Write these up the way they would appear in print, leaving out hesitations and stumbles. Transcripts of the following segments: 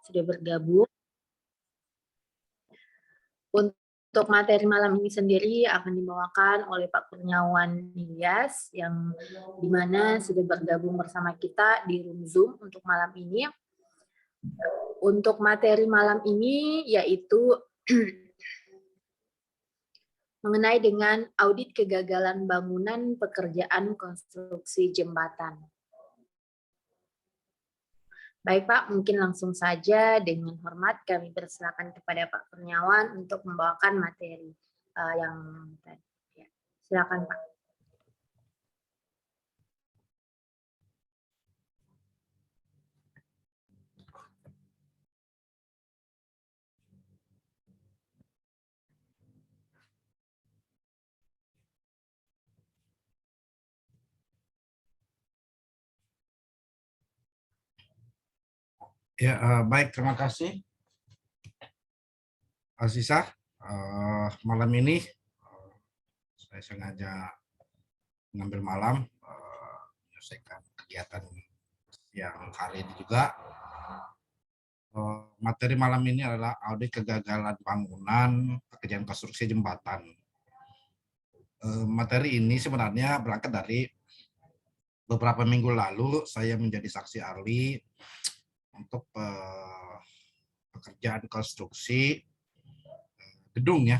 sudah bergabung. Untuk materi malam ini sendiri akan dibawakan oleh Pak Kurniawan Nias yang dimana sudah bergabung bersama kita di room Zoom untuk malam ini. Untuk materi malam ini yaitu mengenai dengan audit kegagalan bangunan pekerjaan konstruksi jembatan. Baik Pak, mungkin langsung saja dengan hormat kami persilakan kepada Pak Kurniawan untuk membawakan materi yang tadi. Ya, silakan Pak. Ya, baik, terima kasih, Aziza. Malam ini saya sengaja mengambil malam menyelesaikan kegiatan yang hari ini juga. Materi malam ini adalah audit kegagalan bangunan pekerjaan konstruksi jembatan. Materi ini sebenarnya berangkat dari beberapa minggu lalu saya menjadi saksi ahli untuk pekerjaan konstruksi gedung.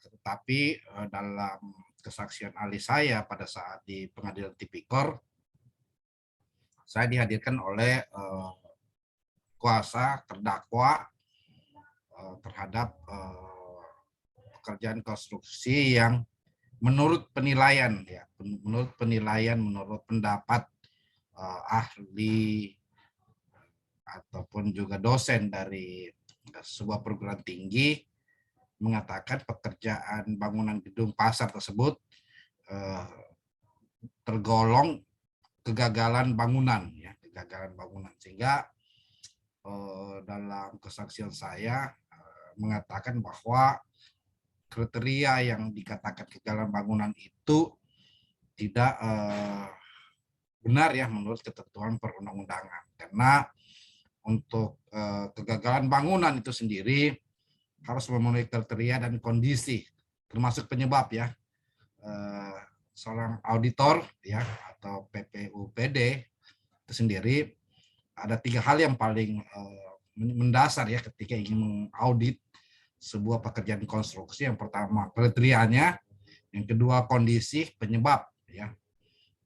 Tetapi dalam kesaksian ahli saya pada saat di pengadilan tipikor, saya dihadirkan oleh kuasa terdakwa terhadap pekerjaan konstruksi yang menurut penilaian, menurut pendapat ahli ataupun juga dosen dari sebuah perguruan tinggi mengatakan pekerjaan bangunan gedung pasar tersebut tergolong kegagalan bangunan, sehingga dalam kesaksian saya mengatakan bahwa kriteria yang dikatakan kegagalan bangunan itu tidak benar menurut ketentuan perundang-undangan, karena untuk kegagalan bangunan itu sendiri harus memenuhi kriteria dan kondisi, termasuk penyebab seorang auditor atau PPUPD itu sendiri ada 3 hal yang paling mendasar ketika ingin mengaudit sebuah pekerjaan konstruksi. Yang pertama kriterianya, yang kedua kondisi, penyebab.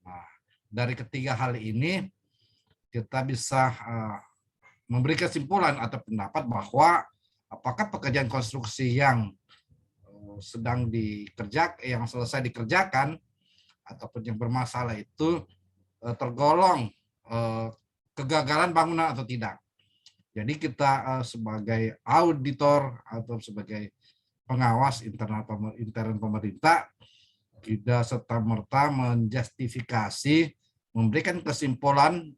Nah, dari ketiga hal ini kita bisa memberi kesimpulan atau pendapat bahwa apakah pekerjaan konstruksi yang yang selesai dikerjakan ataupun yang bermasalah itu tergolong kegagalan bangunan atau tidak. Jadi kita sebagai auditor atau sebagai pengawas intern pemerintah tidak serta-merta menjustifikasi, memberikan kesimpulan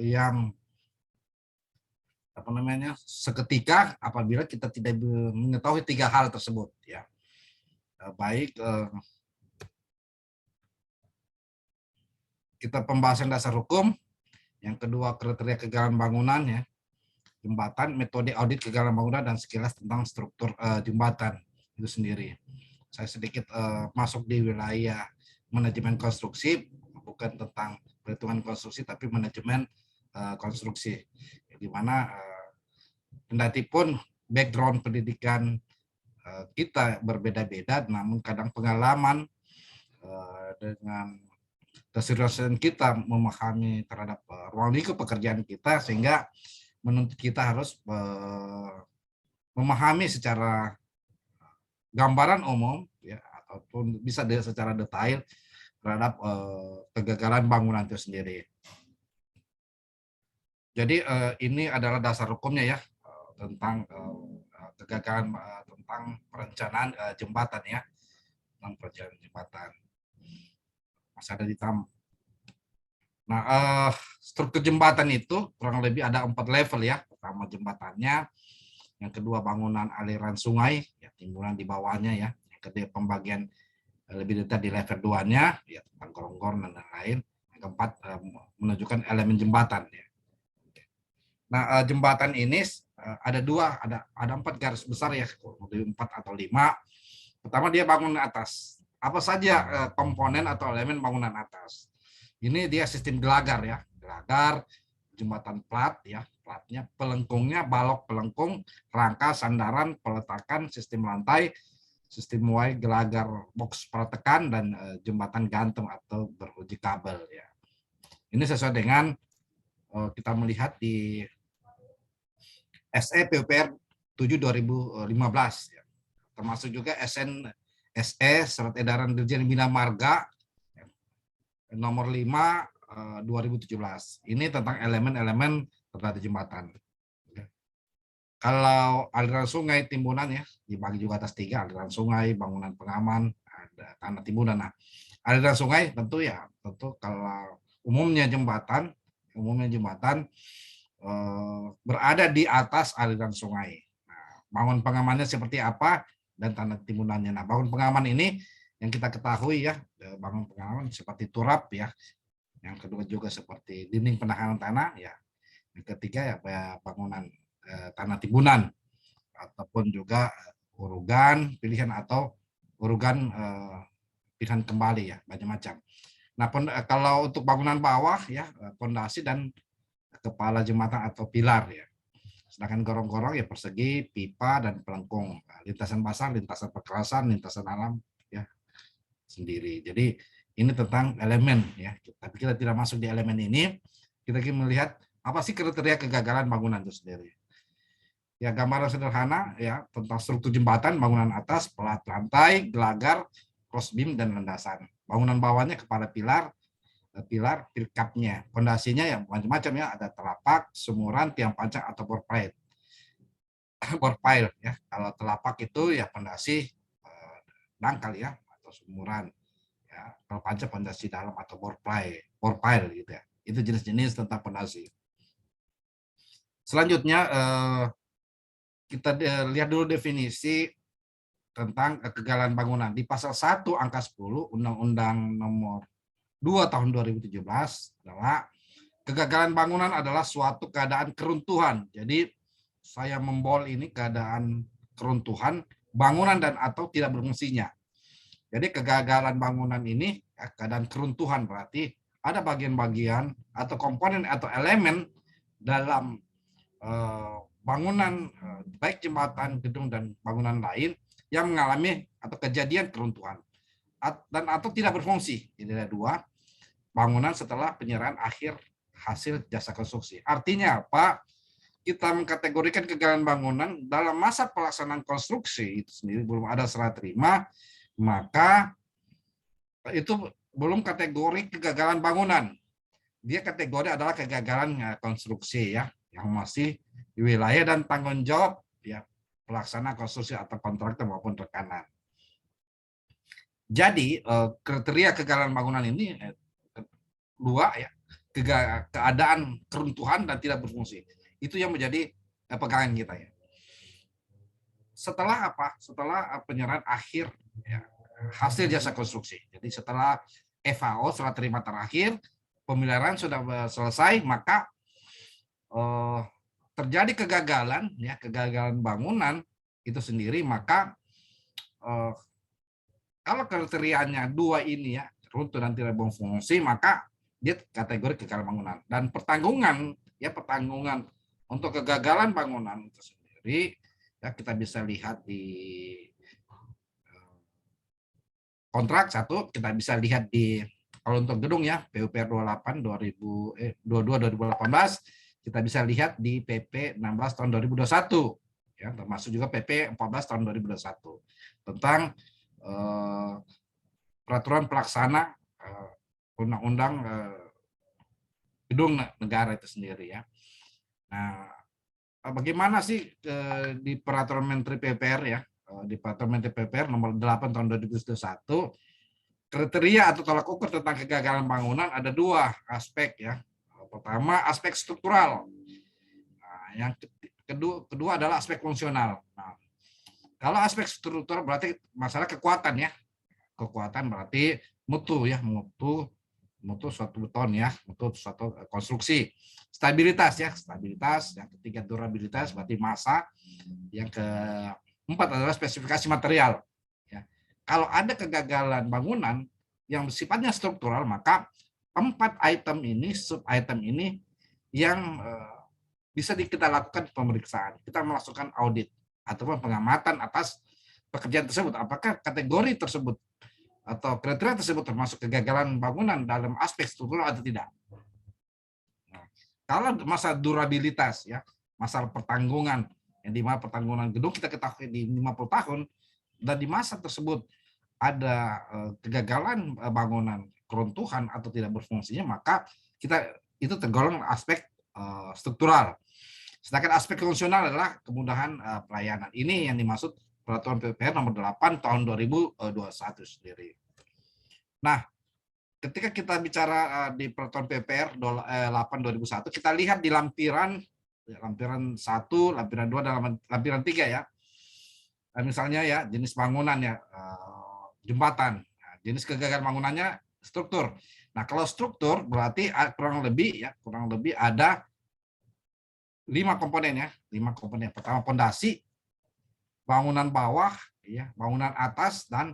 yang seketika apabila kita tidak mengetahui 3 hal tersebut. Baik, kita pembahasan dasar hukum, yang kedua kriteria kegagalan bangunan jembatan, metode audit kegagalan bangunan, dan sekilas tentang struktur jembatan itu sendiri. Saya sedikit masuk di wilayah manajemen konstruksi, bukan tentang perhitungan konstruksi tapi manajemen konstruksi, di mana kendati pun background pendidikan kita berbeda-beda, namun kadang pengalaman dengan keseriusan kita memahami terhadap ruang lingkup pekerjaan kita, sehingga menuntut kita harus memahami secara gambaran umum ataupun bisa secara detail terhadap kegagalan bangunan itu sendiri. Jadi ini adalah dasar hukumnya tentang kegagalan tentang perencanaan jembatan tentang perencanaan jembatan. Masih ada di tamu. Nah, struktur jembatan itu kurang lebih ada 4 level Pertama jembatannya, yang kedua bangunan aliran sungai, timbunan di bawahnya yang kedua pembagian lebih detail di level 2-nya tentang gorong-gorong dan lain-lain. Yang keempat menunjukkan elemen jembatan Nah, jembatan ini ada dua, ada 4 garis besar ya, 4 atau 5. Pertama dia bangunan atas. Apa saja komponen atau elemen bangunan atas? Ini dia sistem gelagar ya, gelagar, jembatan plat ya, platnya, pelengkungnya, balok pelengkung, rangka, sandaran, peletakan, sistem lantai, sistem Y, gelagar, box pratekan, dan jembatan gantung atau beruji kabel ya. Ini sesuai dengan kita melihat di SE PUPR 7 2015 ya. Termasuk juga SN SE Surat Edaran Dirjen Bina Marga nomor 5 2017. Ini tentang elemen-elemen terhadap jembatan. Kalau aliran sungai timbunan ya dibagi juga atas 3, aliran sungai, bangunan pengaman, ada tanah timbunan. Nah, aliran sungai tentu kalau umumnya jembatan berada di atas aliran sungai. Nah, bangun pengamannya seperti apa dan tanah timbunannya. Nah, bangun pengaman ini yang kita ketahui ya, bangun pengaman seperti turap ya. Yang kedua juga seperti dinding penahanan tanah ya. Yang ketiga ya bangunan tanah timbunan ataupun juga urugan pilihan atau urugan pilihan kembali ya, macam-macam. Nah, kalau untuk bangunan bawah ya, pondasi dan kepala jembatan atau pilar ya. Sedangkan gorong-gorong ya persegi, pipa, dan pelengkung. Nah, lintasan basah, lintasan perkerasan, lintasan alam ya sendiri. Jadi ini tentang elemen ya. Tapi kita tidak masuk di elemen ini. Kita ingin melihat apa sih kriteria kegagalan bangunan itu sendiri. Ya, gambaran sederhana ya tentang struktur jembatan, bangunan atas, pelat lantai, gelagar, cross beam, dan landasan. Bangunan bawahnya kepala pilar, pilkapnya, fondasinya yang macam-macam ya, ada telapak, sumuran, tiang pancang atau bor pile. Bor pile ya. Kalau telapak itu ya fondasi dangkal ya atau sumuran. Ya, kalau pancang fondasi dalam atau bor pile gitu ya. Itu jenis-jenis tentang fondasi. Selanjutnya kita lihat dulu definisi tentang kegagalan bangunan. Di pasal 1 angka 10 Undang-Undang nomor 2 tahun 2017 adalah kegagalan bangunan adalah suatu keadaan keruntuhan. Jadi saya membol ini keadaan keruntuhan bangunan dan atau tidak berfungsinya. Jadi kegagalan bangunan ini keadaan keruntuhan berarti ada bagian-bagian atau komponen atau elemen dalam bangunan baik jembatan, gedung, dan bangunan lain yang mengalami atau kejadian keruntuhan dan atau tidak berfungsi. Ini ada 2 bangunan setelah penyerahan akhir hasil jasa konstruksi. Artinya apa? Kita mengkategorikan kegagalan bangunan dalam masa pelaksanaan konstruksi itu sendiri belum ada serah terima, maka itu belum kategori kegagalan bangunan. Dia kategori adalah kegagalan konstruksi ya, yang masih di wilayah dan tanggung jawab ya pelaksana konstruksi atau kontraktor maupun rekanan. Jadi kriteria kegagalan bangunan ini 2 ya, keadaan keruntuhan dan tidak berfungsi. Itu yang menjadi pegangan kita ya. Setelah apa? Setelah penyerahan akhir ya, hasil jasa konstruksi. Jadi setelah FAO serah terima terakhir, pemeliharaan sudah selesai, maka terjadi kegagalan ya, kegagalan bangunan itu sendiri, maka kalau kriterianya 2 ini ya, runtuh dan tidak berfungsi, maka dia kategori kegagalan bangunan. Dan pertanggungan untuk kegagalan bangunan itu sendiri ya kita bisa lihat di kontrak 1, kita bisa lihat di kalau untuk gedung ya PUPR 28 22 2018, kita bisa lihat di PP 16 tahun 2021 ya, termasuk juga PP 14 tahun 2021 tentang peraturan pelaksana undang-undang gedung negara itu sendiri ya. Nah, bagaimana sih di peraturan Menteri PPR ya, di peraturan Menteri PPR nomor 8 tahun 2021, kriteria atau tolak ukur tentang kegagalan bangunan ada 2 aspek ya. Pertama aspek struktural. Nah, yang kedua adalah aspek fungsional. Nah, kalau aspek struktural berarti masalah kekuatan ya. Kekuatan berarti mutu ya, mutu mutu suatu beton ya, mutu suatu konstruksi. Stabilitas ya, stabilitas. Yang ketiga durabilitas, berarti massa. Yang keempat adalah spesifikasi material. Ya. Kalau ada kegagalan bangunan yang sifatnya struktural, maka 4 item ini, sub item ini yang bisa kita lakukan pemeriksaan. Kita melakukan audit ataupun pengamatan atas pekerjaan tersebut. Apakah kategori tersebut atau kriteria tersebut termasuk kegagalan bangunan dalam aspek struktural atau tidak. Nah, kalau masalah durabilitas ya, masalah pertanggungan yang di mana pertanggungan gedung kita ketahui di 50 tahun dan di masa tersebut ada kegagalan bangunan, keruntuhan atau tidak berfungsinya, maka kita itu tergolong aspek struktural. Sedangkan aspek fungsional adalah kemudahan pelayanan. Ini yang dimaksud Peraturan PUPR nomor 8 tahun 2021 sendiri. Nah, ketika kita bicara di Peraturan PUPR 8 2001, kita lihat di lampiran 1, lampiran 2 dan lampiran 3 ya. Misalnya ya, jenis bangunan ya, jembatan. Nah, jenis kegagalan bangunannya struktur. Nah, kalau struktur berarti kurang lebih ada 5 komponen ya, 5 komponen. Pertama pondasi, bangunan bawah, ya, bangunan atas dan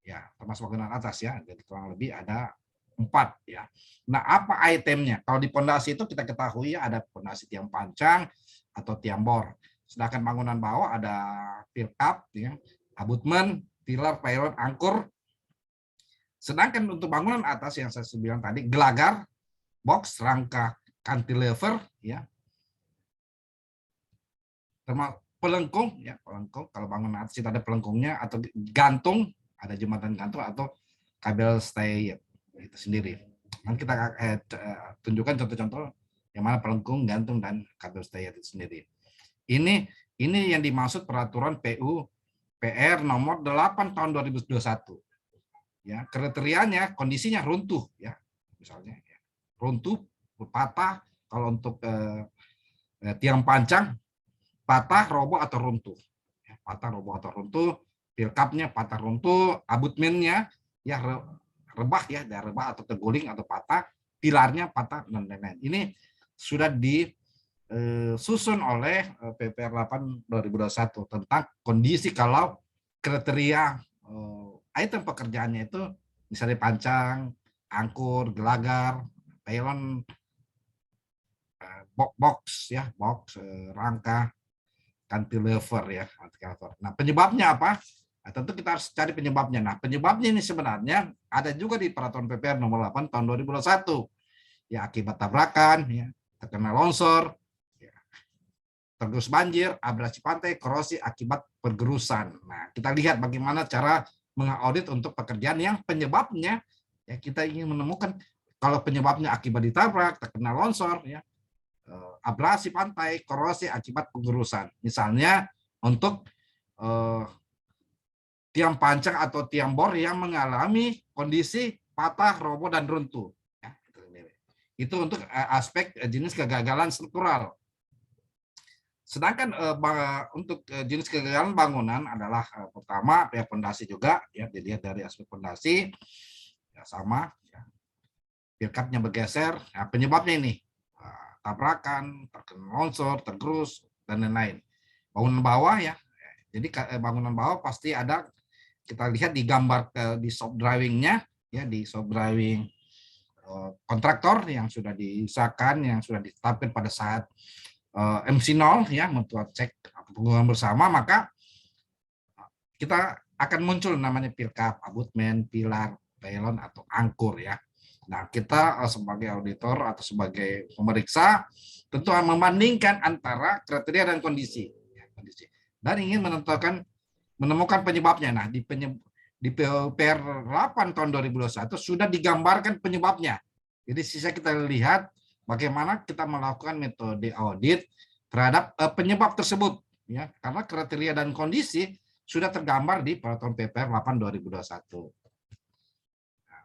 ya termasuk bangunan atas ya. Jadi kurang lebih ada 4 ya. Nah, apa itemnya? Kalau di pondasi itu kita ketahui ya ada pondasi tiang pancang atau tiang bor. Sedangkan bangunan bawah ada pier-up, ya, abutmen, pilar, pylon, angkur. Sedangkan untuk bangunan atas yang saya bilang tadi, gelagar, box, rangka, cantilever, ya, termasuk pelengkung, ya pelengkung. Kalau bangunan atas itu ada pelengkungnya atau gantung, ada jembatan gantung atau kabel stay itu sendiri. Nanti kita tunjukkan contoh-contoh yang mana pelengkung, gantung dan kabel stay itu sendiri. Ini yang dimaksud peraturan PUPR nomor 8 tahun 2021. Ya, kriterianya kondisinya runtuh ya. Misalnya ya, runtuh, patah kalau untuk tiang pancang patah, roboh atau runtuh. Ya, patah, roboh atau runtuh, pier-up-nya patah runtuh, abutmennya ya rebah ya, rebah atau terguling atau patah, pilarnya patah dan lain-lain. Ini sudah disusun oleh PUPR 8 2021 tentang kondisi kalau kriteria item pekerjaannya itu misalnya pancang, angkur, gelagar, pylon, box ya, box, rangka, cantilever ya. Nah, penyebabnya apa? Nah, tentu kita harus cari penyebabnya. Nah, penyebabnya ini sebenarnya ada juga di Peraturan PUPR nomor 8 tahun 2021. Ya, akibat tabrakan, ya, terkena longsor, ya, tergerus banjir, abrasi pantai, korosi akibat pergerusan. Nah, kita lihat bagaimana cara mengaudit untuk pekerjaan yang penyebabnya ya kita ingin menemukan kalau penyebabnya akibat ditabrak, terkena longsor, ya, abrasi pantai, korosi akibat pengurusan. Misalnya untuk tiang pancang atau tiang bor yang mengalami kondisi patah, roboh, dan runtuh. Ya, itu untuk aspek jenis kegagalan struktural. Sedangkan untuk jenis kegagalan bangunan adalah pertama pihak fondasi juga, ya dilihat dari aspek fondasi ya sama, ya. Pier-up-nya bergeser, nah, penyebabnya ini tabrakan, terkena longsor, tergerus, dan lain-lain. Bangunan bawah ya, jadi bangunan bawah pasti ada, kita lihat di gambar di shop drawing-nya, ya di shop drawing kontraktor yang sudah disahkan, yang sudah ditetapkan pada saat MC0 ya, membuat cek pengukuran bersama, maka kita akan muncul namanya pier-up, abutmen, pilar, pylon atau angkur ya. Nah, kita sebagai auditor atau sebagai pemeriksa tentu membandingkan antara kriteria dan kondisi. Dan ingin menemukan penyebabnya. Nah, di PUPR 8 tahun 2021 sudah digambarkan penyebabnya. Jadi sisa kita lihat bagaimana kita melakukan metode audit terhadap penyebab tersebut. Ya, karena kriteria dan kondisi sudah tergambar di Peraturan PUPR 8 2021.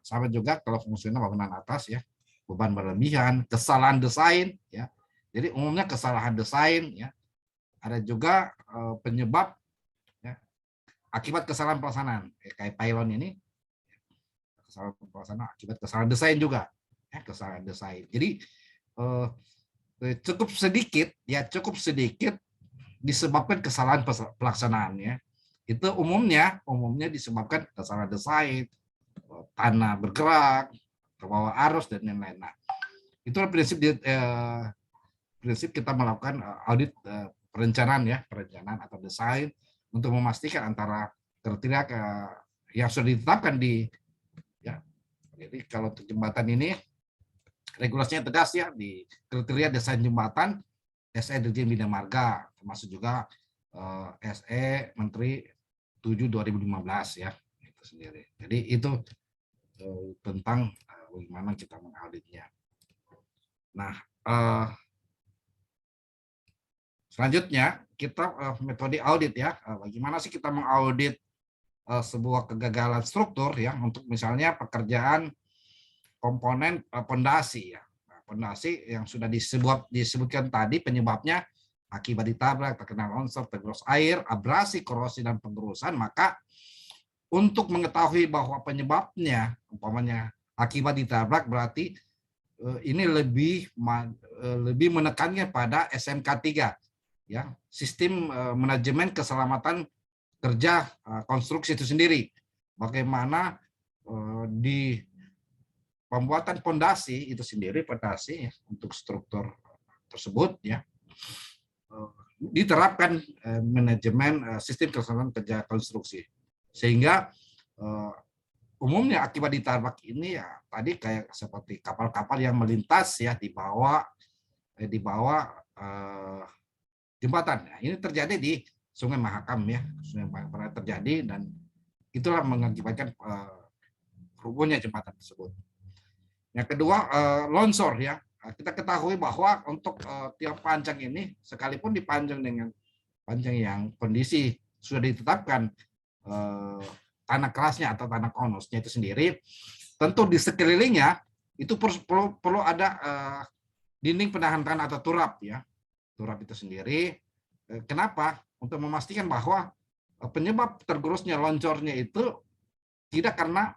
Sama juga kalau fungsional bangunan atas ya, beban berlebihan, kesalahan desain ya. Jadi umumnya kesalahan desain ya. Ada juga penyebab ya, akibat kesalahan pelaksanaan kayak pylon ini kesalahan pelaksanaan akibat kesalahan desain juga, ya, kesalahan desain. Jadi cukup sedikit disebabkan kesalahan pelaksanaannya. Itu umumnya disebabkan kesalahan desain, tanah bergerak, ke bawah arus dan lain-lain. Nah, itulah prinsip kita melakukan audit perencanaan atau desain untuk memastikan antara kriteria yang sudah ditetapkan ya. Jadi kalau untuk jembatan ini regulasinya tegas ya, di kriteria desain jembatan SE Dirjen Bina Marga, termasuk juga SE Menteri 7/2015 ya, itu sendiri. Jadi itu tentang bagaimana kita mengauditnya. Nah, selanjutnya kita metode audit ya. Bagaimana sih kita mengaudit sebuah kegagalan struktur ya, untuk misalnya pekerjaan komponen pondasi ya. Pondasi yang sudah disebutkan tadi penyebabnya akibat ditabrak, terkena longsor, tergerus air, abrasi, korosi, dan penggerusan, maka untuk mengetahui bahwa penyebabnya umpamanya akibat ditabrak, berarti ini lebih menekannya pada SMK 3 ya, sistem manajemen keselamatan kerja konstruksi itu sendiri. Bagaimana di pembuatan pondasi itu sendiri, pondasi ya, untuk struktur tersebut ya, diterapkan manajemen sistem keselamatan kerja konstruksi, sehingga umumnya akibat ditabrak ini ya tadi kayak seperti kapal-kapal yang melintas ya di bawah jembatan. Nah, ini terjadi di Sungai Mahakam ya, Sungai Mahakam pernah terjadi, dan itulah mengakibatkan rubuhnya jembatan tersebut. Yang kedua, longsor ya. Kita ketahui bahwa untuk tiap panjang ini, sekalipun dipanjang dengan panjang yang kondisi sudah ditetapkan tanah kerasnya atau tanah konusnya itu sendiri, tentu di sekelilingnya itu perlu ada dinding penahan tanah atau turap ya. Turap itu sendiri. Kenapa? Untuk memastikan bahwa penyebab tergerusnya loncornya itu tidak karena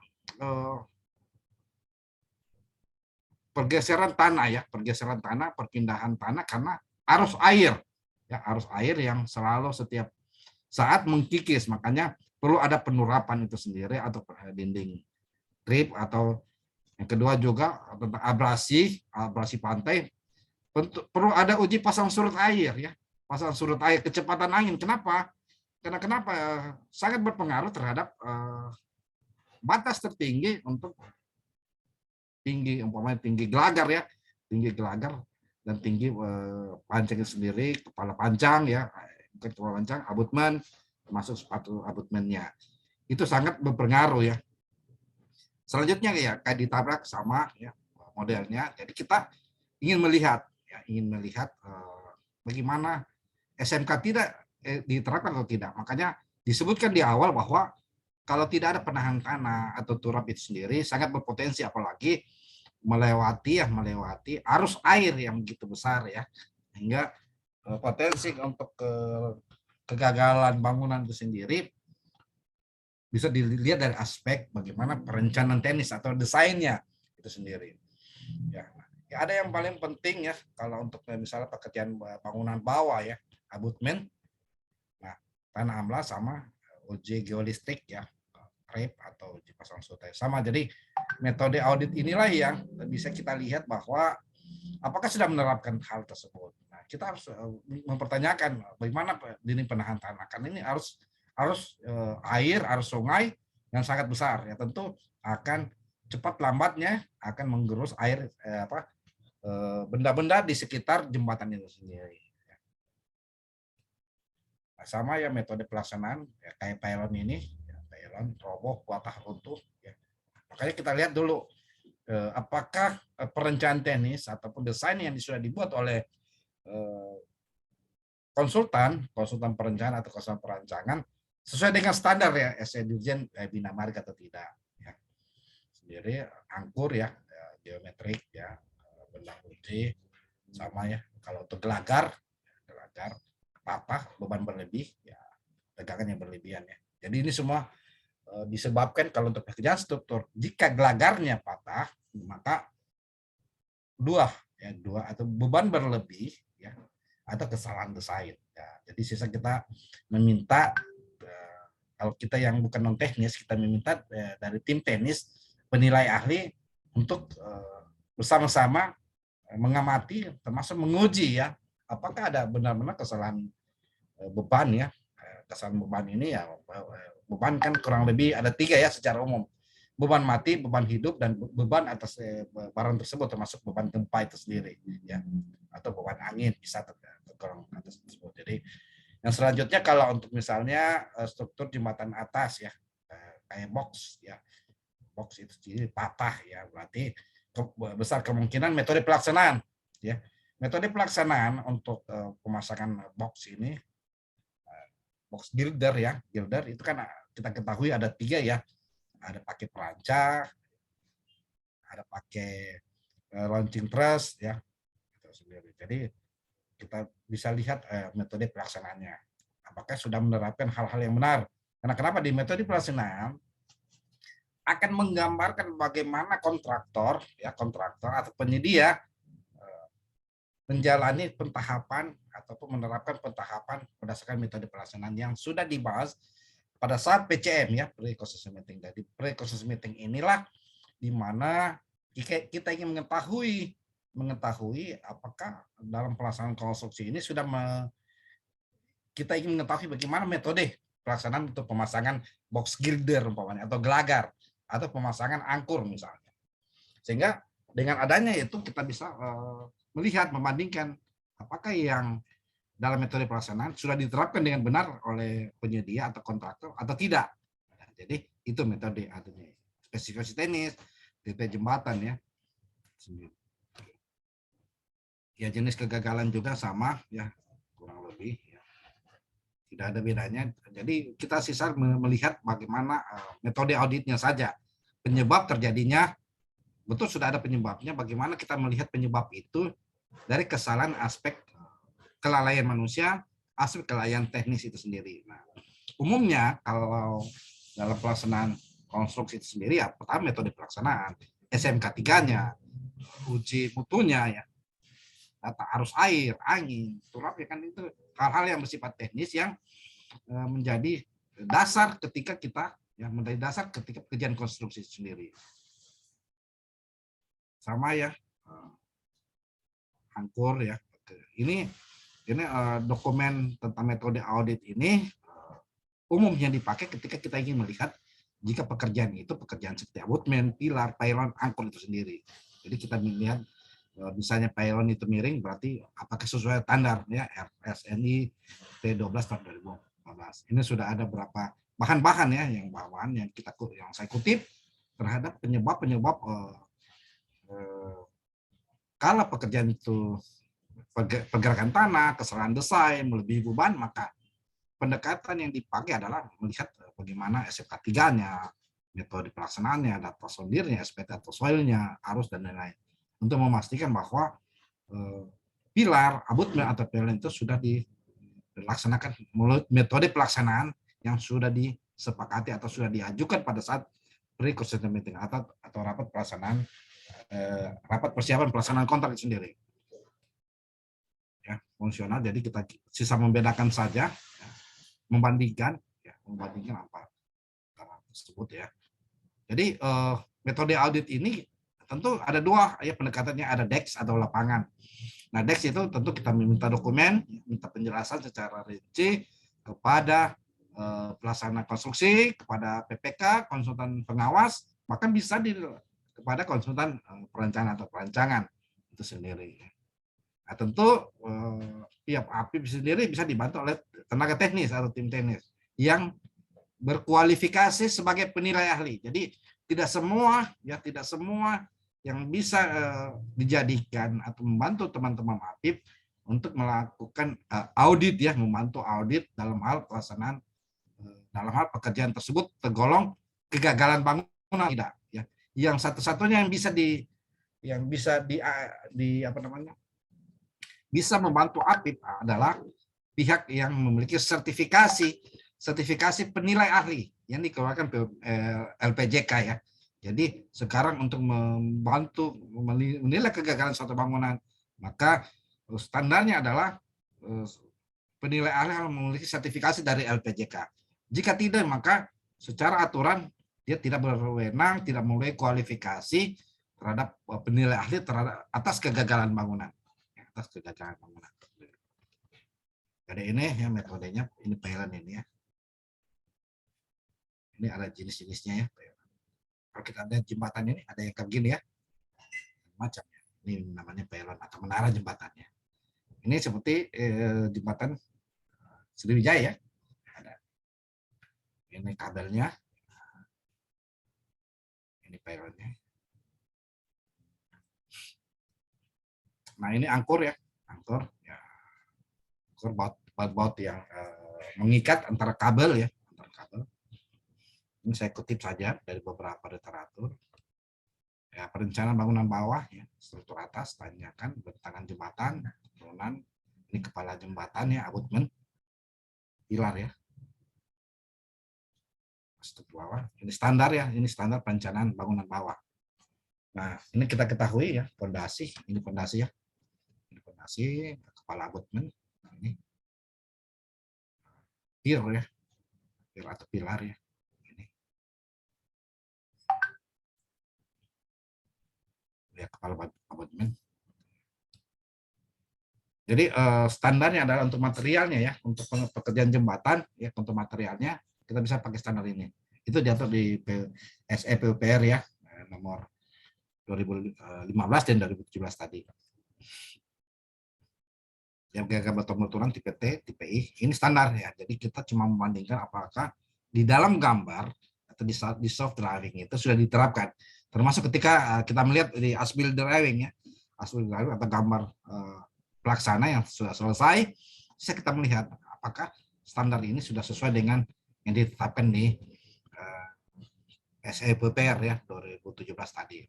pergeseran tanah, perpindahan tanah karena arus air, ya, arus air yang selalu setiap saat mengkikis, makanya perlu ada penurapan itu sendiri atau dinding trip, atau yang kedua juga tentang abrasi pantai, perlu ada uji pasang surut air ya, pasang surut air, kecepatan angin. Kenapa? Kenapa? Sangat berpengaruh terhadap batas tertinggi untuk umpamanya tinggi gelagar ya, dan tinggi pancangnya sendiri, kepala pancang ya, bukan kepala pancang, abutmen, termasuk sepatu abutmennya. Itu sangat berpengaruh ya. Selanjutnya ya kayak ditabrak sama ya modelnya. Jadi kita ingin melihat bagaimana SMK tidak diterapkan atau tidak. Makanya disebutkan di awal bahwa kalau tidak ada penahan tanah atau turap itu sendiri sangat berpotensi, apalagi melewati arus air yang begitu besar ya, hingga potensi untuk kegagalan bangunan itu sendiri bisa dilihat dari aspek bagaimana perencanaan teknis atau desainnya itu sendiri. Ya, ada yang paling penting ya kalau untuk misalnya pekerjaan bangunan bawah ya, abutmen, nah tanah amblas sama uji geolistik ya, REP atau uji pasang surut sama. Jadi metode audit inilah yang bisa kita lihat bahwa apakah sudah menerapkan hal tersebut. Nah, kita harus mempertanyakan bagaimana dinding penahan tanah, karena ini arus air, arus sungai yang sangat besar ya, tentu akan cepat lambatnya akan menggerus air benda-benda di sekitar jembatan itu sendiri. Nah, sama ya metode pelaksanaan ya, kayak pylon ini, ya, pylon roboh, patah, runtuh. Ya. Makanya kita lihat dulu apakah perencanaan teknis ataupun desain yang sudah dibuat oleh konsultan perencanaan atau konsultan perancangan sesuai dengan standar ya SE Dirjen Bina Marga atau tidak. Ya. Sendiri angkur ya, geometrik ya, benda putih sama ya. Kalau untuk gelagar patah, beban berlebih ya, tegangan yang berlebihan ya. Jadi ini semua disebabkan kalau untuk pekerjaan struktur, jika gelagarnya patah, maka dua atau beban berlebih ya, atau kesalahan desain. Ya, jadi sisa kita meminta kalau kita yang bukan non teknis, kita meminta dari tim teknis penilai ahli untuk bersama-sama mengamati termasuk menguji ya apakah ada benar-benar kesalahan beban ya. Kesalahan beban ini ya, beban kan kurang lebih ada 3 ya secara umum. Beban mati, beban hidup, dan beban atas barang tersebut, termasuk beban gempa itu sendiri ya, atau beban angin bisa tergolong atas tersebut. Jadi yang selanjutnya kalau untuk misalnya struktur jembatan atas ya, kayak box ya, box itu sendiri patah ya, berarti besar kemungkinan metode pelaksanaan ya. Metode pelaksanaan untuk pemasangan box ini, box girder ya, girder itu kan kita ketahui ada 3 ya, ada pakai perancang, ada pakai launching truss ya, itu sendiri. Jadi kita bisa lihat metode pelaksanaannya, apakah sudah menerapkan hal-hal yang benar. Karena kenapa di metode pelaksanaan akan menggambarkan bagaimana kontraktor atau penyedia menjalani pentahapan ataupun menerapkan pentahapan berdasarkan metode pelaksanaan yang sudah dibahas pada saat PCM ya, pre-construction meeting. Jadi pre-construction meeting inilah di mana kita ingin mengetahui apakah dalam pelaksanaan konstruksi ini kita ingin mengetahui bagaimana metode pelaksanaan untuk pemasangan box girder umpamanya, atau gelagar, atau pemasangan angkur misalnya. Sehingga dengan adanya itu kita bisa melihat, membandingkan apakah yang dalam metode pelaksanaan sudah diterapkan dengan benar oleh penyedia atau kontraktor atau tidak. Nah, jadi itu metode artinya. Spesifikasi teknis, tipe jembatan ya. Ya jenis kegagalan juga sama ya, kurang lebih ya. Tidak ada bedanya. Jadi kita sisa melihat bagaimana metode auditnya saja. Penyebab terjadinya, betul sudah ada penyebabnya, bagaimana kita melihat penyebab itu dari kesalahan aspek kelalaian manusia, aspek kelalaian teknis itu sendiri. Nah, umumnya kalau dalam pelaksanaan konstruksi itu sendiri ya, pertama metode pelaksanaan, SMK 3-nya, uji mutunya ya, data arus air, angin, turap ya kan, itu hal-hal yang bersifat teknis yang menjadi dasar ketika kita pekerjaan konstruksi itu sendiri. Sama ya, angkur ya. Ini dokumen tentang metode audit ini umumnya dipakai ketika kita ingin melihat jika pekerjaan itu pekerjaan seperti abutmen, pilar, pylon, angkur itu sendiri. Jadi kita melihat misalnya pylon itu miring, berarti apakah sesuai standar ya, RSNI T12 tahun 2014. Ini sudah ada berapa bahan-bahan ya, yang saya kutip terhadap penyebab kalau pekerjaan itu pergerakan tanah, kesalahan desain, melebihi beban, maka pendekatan yang dipakai adalah melihat bagaimana SFK 3-nya, metode pelaksanaannya, data sondirnya, SPT atau soilnya, arus, dan lain-lain. Untuk memastikan bahwa pilar, abutmen atau pylon itu sudah dilaksanakan melalui metode pelaksanaan yang sudah disepakati atau sudah diajukan pada saat pre-construction meeting atau rapat pelaksanaan, rapat persiapan pelaksanaan kontrak itu sendiri. Ya, fungsional. Jadi kita sisa membedakan saja, ya, membandingkan apa tersebut ya. Jadi metode audit ini tentu ada 2 ya pendekatannya, ada DEX atau lapangan. Nah, DEX itu tentu kita meminta dokumen, minta penjelasan secara rinci kepada pelaksana konstruksi, kepada PPK, konsultan pengawas, bahkan bisa kepada konsultan perancangan itu sendiri. Nah, tentu tiap APIP sendiri bisa dibantu oleh tenaga teknis atau tim teknis yang berkualifikasi sebagai penilai ahli. Jadi tidak semua yang bisa dijadikan atau membantu teman-teman APIP untuk melakukan audit ya, membantu audit dalam hal pelaksanaan, dalam hal pekerjaan tersebut tergolong kegagalan bangunan, tidak ya. Yang satu-satunya yang bisa membantu APIP adalah pihak yang memiliki sertifikasi sertifikasi penilai ahli yang dikeluarkan LPJK ya. Jadi sekarang untuk membantu menilai kegagalan suatu bangunan, maka standarnya adalah penilai ahli harus memiliki sertifikasi dari LPJK. Jika tidak, maka secara aturan dia tidak berwenang, tidak memiliki kualifikasi terhadap penilai ahli terhadap atas kegagalan bangunan. Atas kegagalan bangunan. Jadi ini ya metodenya, ini PLN ini ya. Ini ada jenis-jenisnya ya. Kalau kita lihat jembatan ini ada yang kayak gini ya, macamnya. Ini namanya PLN atau menara jembatannya. Ini seperti jembatan Sriwijaya ya. Ada. Ini kabelnya. Ini PLN-nya. Nah ini angkor ya, angkor ya, angkor baut yang mengikat antara kabel ya, antara kabel. Ini saya kutip saja dari beberapa literatur. Ya, perencanaan bangunan bawah, ya, struktur atas, tanyakan, bentangan jembatan, turunan, ini kepala jembatan ya, abutmen, pilar ya. Struktur bawah, ini standar ya, ini standar perencanaan bangunan bawah. Nah, ini kita ketahui ya, fondasi, ini fondasi ya, ini fondasi, kepala abutmen, ini pier ya, pier atau pilar ya. Ya, kepala abutmen. Jadi standarnya adalah untuk materialnya ya, untuk pekerjaan jembatan ya, untuk materialnya kita bisa pakai standar ini. Itu diatur di SE PUPR ya, nomor 2015 dan 2017 tadi. Yang gagal beton-betonan tipe T, tipe I, ini standar ya. Jadi kita cuma membandingkan apakah di dalam gambar atau di soft drawing itu sudah diterapkan. Termasuk ketika kita melihat di as-built drawing ya, as-built drawing atau gambar pelaksana yang sudah selesai, bisa kita melihat apakah standar ini sudah sesuai dengan yang ditetapkan di SE PUPR ya 2017 tadi.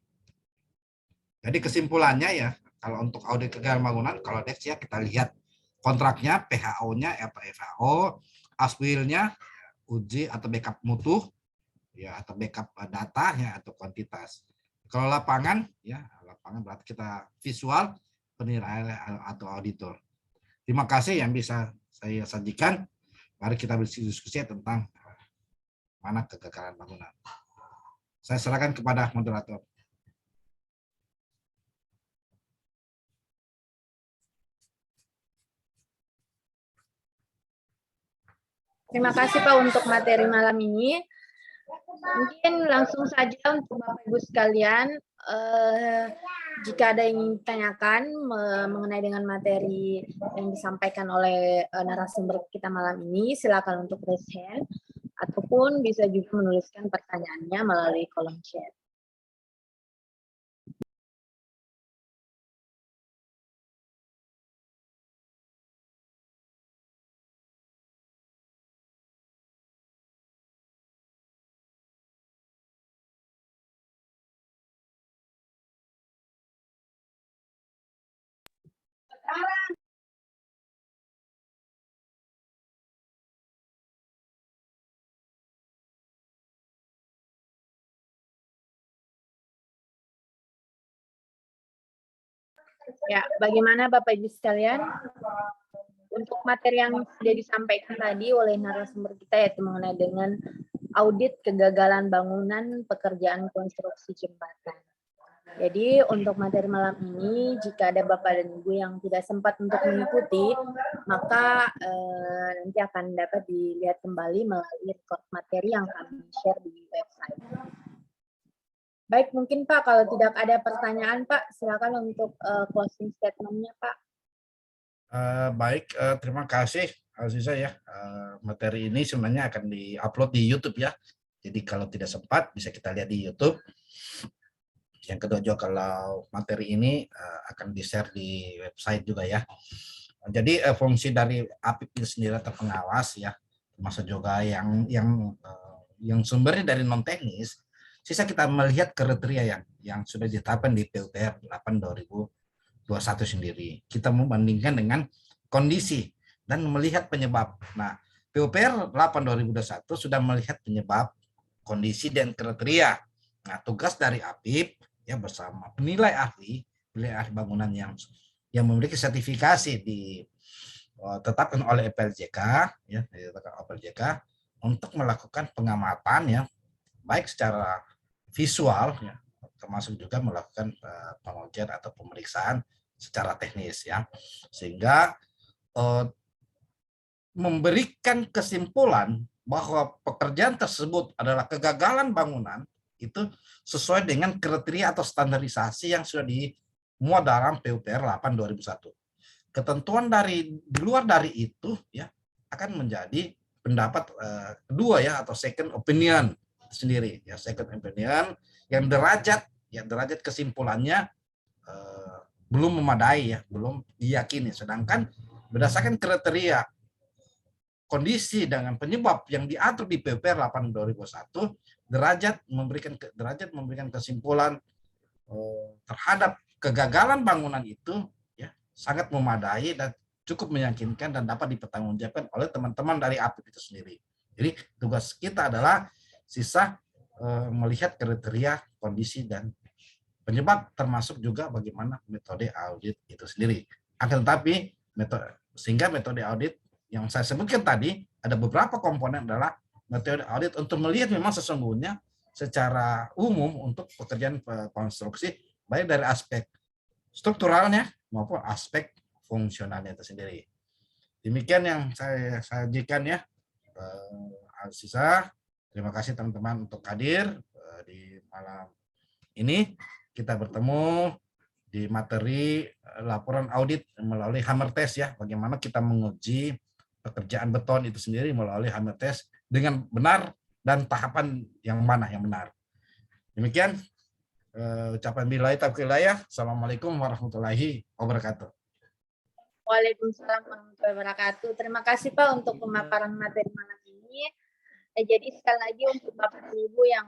Jadi kesimpulannya ya, kalau untuk audit kegagalan bangunan, kalau next ya kita lihat kontraknya, PHO-nya, FHO, as-built-nya, uji atau backup mutu, ya atau backup data ya atau kuantitas. Kalau lapangan ya, lapangan berarti kita visual, penilaian atau auditor. Terima kasih yang bisa saya sajikan. Mari kita berdiskusi tentang mana kegagalan bangunan. Saya serahkan kepada moderator. Terima kasih Pak untuk materi malam ini. Mungkin langsung saja untuk Bapak Ibu sekalian, jika ada yang ditanyakan mengenai dengan materi yang disampaikan oleh narasumber kita malam ini, silakan untuk raise hand, ataupun bisa juga menuliskan pertanyaannya melalui kolom chat. Ya, bagaimana Bapak Ibu sekalian? Untuk materi yang sudah disampaikan tadi oleh narasumber kita yaitu mengenai dengan audit kegagalan bangunan pekerjaan konstruksi jembatan. Jadi untuk materi malam ini, jika ada Bapak dan Ibu yang tidak sempat untuk mengikuti, maka nanti akan dapat dilihat kembali melalui record materi yang kami share di website. Baik, mungkin Pak, kalau tidak ada pertanyaan Pak, silakan untuk closing statement-nya Pak. Baik, terima kasih Aziza ya. Materi ini sebenarnya akan di-upload di YouTube ya. Jadi kalau tidak sempat bisa kita lihat di YouTube. Yang kedua juga kalau materi ini akan di-share di website juga ya. Jadi fungsi dari APIP itu sendiri atau pengawas ya, termasuk juga yang sumbernya dari non teknis. Sisa kita melihat kriteria yang sudah ditetapkan di PUPR 8/2021 sendiri. Kita membandingkan dengan kondisi dan melihat penyebab. Nah, PUPR 8 2021 sudah melihat penyebab, kondisi, dan kriteria. Nah, tugas dari APIP ya bersama penilai ahli bangunan yang memiliki sertifikasi ditetapkan oleh EPLJK ya, untuk melakukan pengamatan ya, baik secara visual ya, termasuk juga melakukan pengujian atau pemeriksaan secara teknis ya, sehingga memberikan kesimpulan bahwa pekerjaan tersebut adalah kegagalan bangunan itu sesuai dengan kriteria atau standarisasi yang sudah dimuat dalam PUPR 8 2001. Ketentuan di luar dari itu ya akan menjadi pendapat kedua ya, atau second opinion sendiri ya, second opinion yang derajat kesimpulannya belum memadai ya, belum diyakini, sedangkan berdasarkan kriteria, kondisi dengan penyebab yang diatur di PUPR 8 2001, derajat memberikan kesimpulan terhadap kegagalan bangunan itu ya sangat memadai dan cukup meyakinkan dan dapat dipertanggungjawabkan oleh teman-teman dari APIP itu sendiri. Jadi tugas kita adalah melihat kriteria, kondisi, dan penyebab, termasuk juga bagaimana metode audit itu sendiri. Akan tetapi sehingga metode audit yang saya sebutkan tadi, ada beberapa komponen adalah metode audit untuk melihat memang sesungguhnya secara umum untuk pekerjaan konstruksi, baik dari aspek strukturalnya maupun aspek fungsionalnya itu sendiri. Demikian yang saya sajikan ya, Al-Sisa. Terima kasih teman-teman untuk hadir di malam ini. Kita bertemu di materi laporan audit melalui hammer test ya, bagaimana kita menguji pekerjaan beton itu sendiri melalui hammer test dengan benar dan tahapan yang mana yang benar. Demikian ucapan billahi taufiq hidayah. Assalamualaikum warahmatullahi wabarakatuh. Waalaikumsalam warahmatullahi wabarakatuh. Terima kasih Pak untuk pemaparan materi malam ini. Jadi sekali lagi untuk Bapak Ibu yang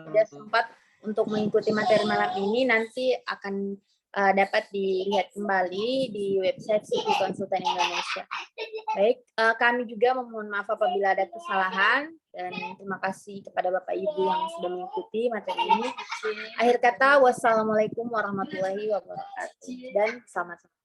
sudah sempat untuk mengikuti materi malam ini, nanti akan dapat dilihat kembali di website CV Konsultan Indonesia. Baik, kami juga memohon maaf apabila ada kesalahan, dan terima kasih kepada Bapak Ibu yang sudah mengikuti materi ini. Akhir kata, wassalamualaikum warahmatullahi wabarakatuh, dan selamat sore.